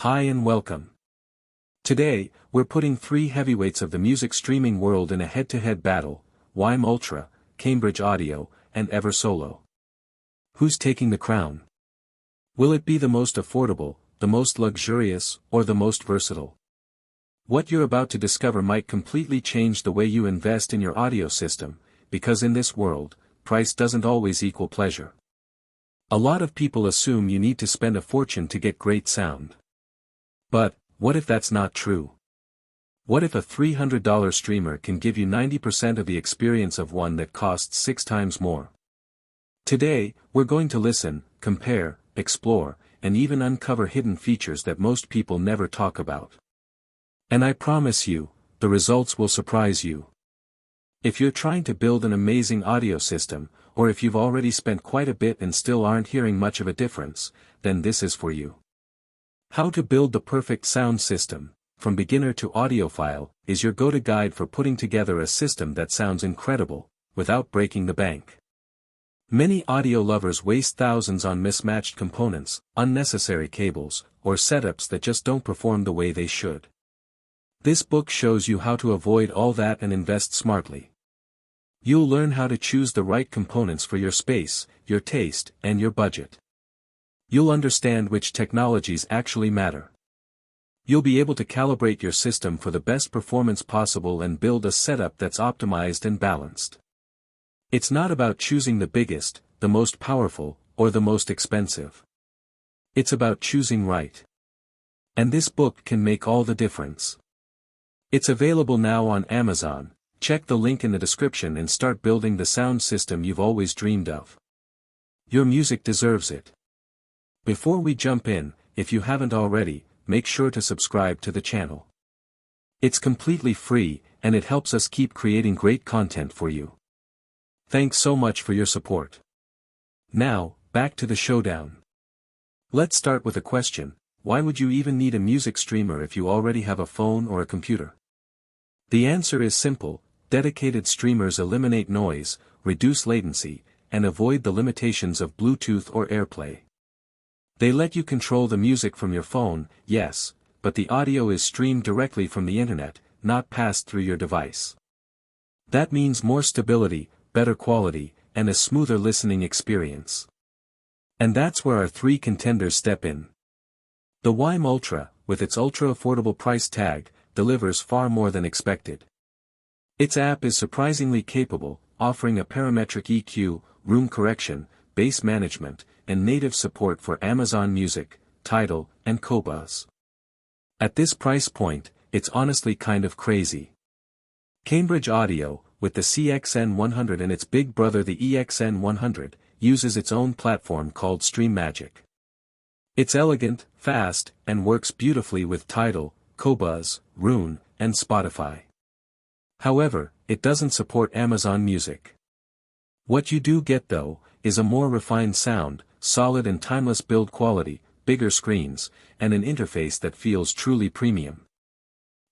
Hi and welcome. Today, we're putting three heavyweights of the music streaming world in a head-to-head battle: WiiM Ultra, Cambridge Audio, and Eversolo. Who's taking the crown? Will it be the most affordable, the most luxurious, or the most versatile? What you're about to discover might completely change the way you invest in your audio system, because in this world, price doesn't always equal pleasure. A lot of people assume you need to spend a fortune to get great sound. But, what if that's not true? What if a $300 streamer can give you 90% of the experience of one that costs 6 times more? Today, we're going to listen, compare, explore, and even uncover hidden features that most people never talk about. And I promise you, the results will surprise you. If you're trying to build an amazing audio system, or if you've already spent quite a bit and still aren't hearing much of a difference, then this is for you. How to Build the Perfect Sound System, from Beginner to Audiophile, is your go-to guide for putting together a system that sounds incredible, without breaking the bank. Many audio lovers waste thousands on mismatched components, unnecessary cables, or setups that just don't perform the way they should. This book shows you how to avoid all that and invest smartly. You'll learn how to choose the right components for your space, your taste, and your budget. You'll understand which technologies actually matter. You'll be able to calibrate your system for the best performance possible and build a setup that's optimized and balanced. It's not about choosing the biggest, the most powerful, or the most expensive. It's about choosing right. And this book can make all the difference. It's available now on Amazon. Check the link in the description and start building the sound system you've always dreamed of. Your music deserves it. Before we jump in, if you haven't already, make sure to subscribe to the channel. It's completely free, and it helps us keep creating great content for you. Thanks so much for your support. Now, back to the showdown. Let's start with a question: why would you even need a music streamer if you already have a phone or a computer? The answer is simple: dedicated streamers eliminate noise, reduce latency, and avoid the limitations of Bluetooth or AirPlay. They let you control the music from your phone, yes, but the audio is streamed directly from the internet, not passed through your device. That means more stability, better quality, and a smoother listening experience. And that's where our three contenders step in. The WiiM Ultra, with its ultra-affordable price tag, delivers far more than expected. Its app is surprisingly capable, offering a parametric EQ, room correction, bass management, and native support for Amazon Music, Tidal, and Qobuz. At this price point, it's honestly kind of crazy. Cambridge Audio, with the CXN100 and its big brother the EXN100, uses its own platform called StreamMagic. It's elegant, fast, and works beautifully with Tidal, Qobuz, Roon, and Spotify. However, it doesn't support Amazon Music. What you do get though, is a more refined sound, solid and timeless build quality, bigger screens, and an interface that feels truly premium.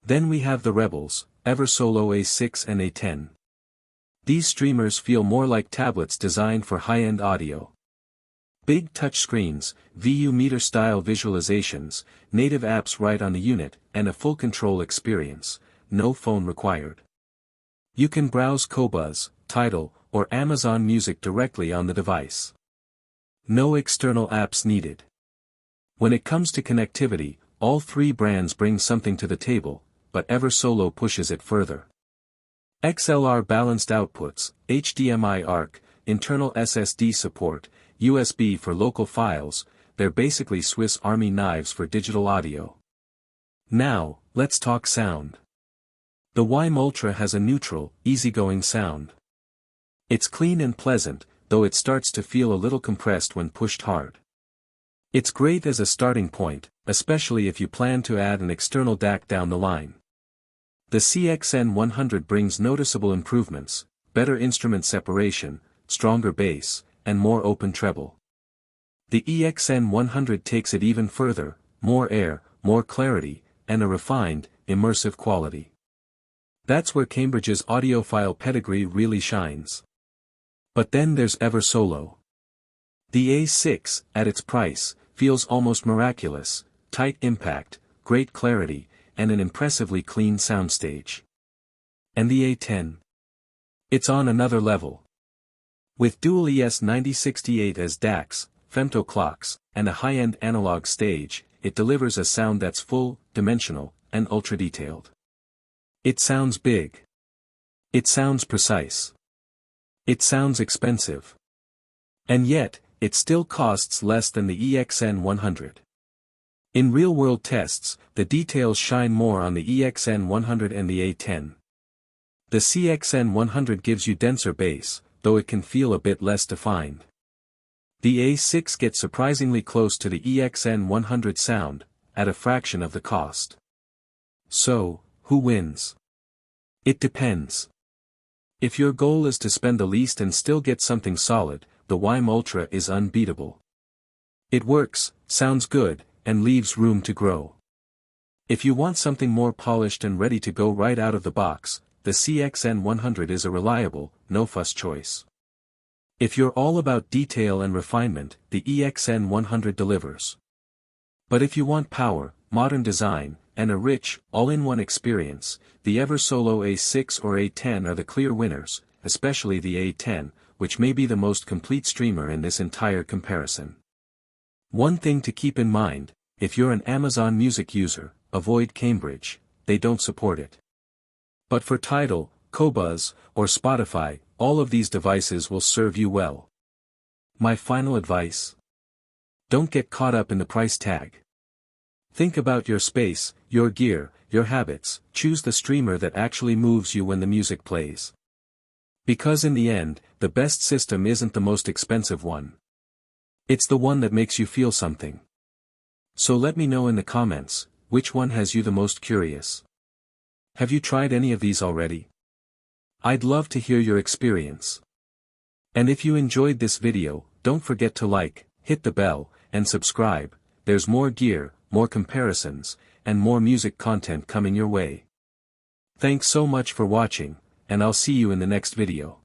Then we have the rebels, Eversolo A6 and A10. These streamers feel more like tablets designed for high-end audio. Big touchscreens, VU meter-style visualizations, native apps right on the unit, and a full control experience, no phone required. You can browse Qobuz, Tidal, or Amazon Music directly on the device. No external apps needed. When it comes to connectivity, all three brands bring something to the table, but Eversolo pushes it further. XLR balanced outputs, HDMI ARC, internal SSD support, USB for local files, they're basically Swiss Army knives for digital audio. Now, let's talk sound. The WiiM Ultra has a neutral, easygoing sound. It's clean and pleasant, though it starts to feel a little compressed when pushed hard. It's great as a starting point, especially if you plan to add an external DAC down the line. The CXN100 brings noticeable improvements: better instrument separation, stronger bass, and more open treble. The EXN100 takes it even further: more air, more clarity, and a refined, immersive quality. That's where Cambridge's audiophile pedigree really shines. But then there's Eversolo. The A6, at its price, feels almost miraculous: tight impact, great clarity, and an impressively clean soundstage. And the A10? It's on another level. With dual ES9068 as DACs, femto clocks, and a high-end analog stage, it delivers a sound that's full, dimensional, and ultra-detailed. It sounds big. It sounds precise. It sounds expensive. And yet, it still costs less than the EXN100. In real-world tests, the details shine more on the EXN100 and the A10. The CXN100 gives you denser bass, though it can feel a bit less defined. The A6 gets surprisingly close to the EXN100 sound, at a fraction of the cost. So, who wins? It depends. If your goal is to spend the least and still get something solid, the WiiM Ultra is unbeatable. It works, sounds good, and leaves room to grow. If you want something more polished and ready to go right out of the box, the CXN100 is a reliable, no-fuss choice. If you're all about detail and refinement, the EXN100 delivers. But if you want power, modern design, and a rich, all-in-one experience, the Eversolo A6 or A10 are the clear winners, especially the A10, which may be the most complete streamer in this entire comparison. One thing to keep in mind, if you're an Amazon Music user, avoid Cambridge, they don't support it. But for Tidal, Qobuz, or Spotify, all of these devices will serve you well. My final advice? Don't get caught up in the price tag. Think about your space, your gear, your habits, choose the streamer that actually moves you when the music plays. Because in the end, the best system isn't the most expensive one. It's the one that makes you feel something. So let me know in the comments, which one has you the most curious? Have you tried any of these already? I'd love to hear your experience. And if you enjoyed this video, don't forget to like, hit the bell, and subscribe. There's more gear, more comparisons, and more music content coming your way. Thanks so much for watching, and I'll see you in the next video.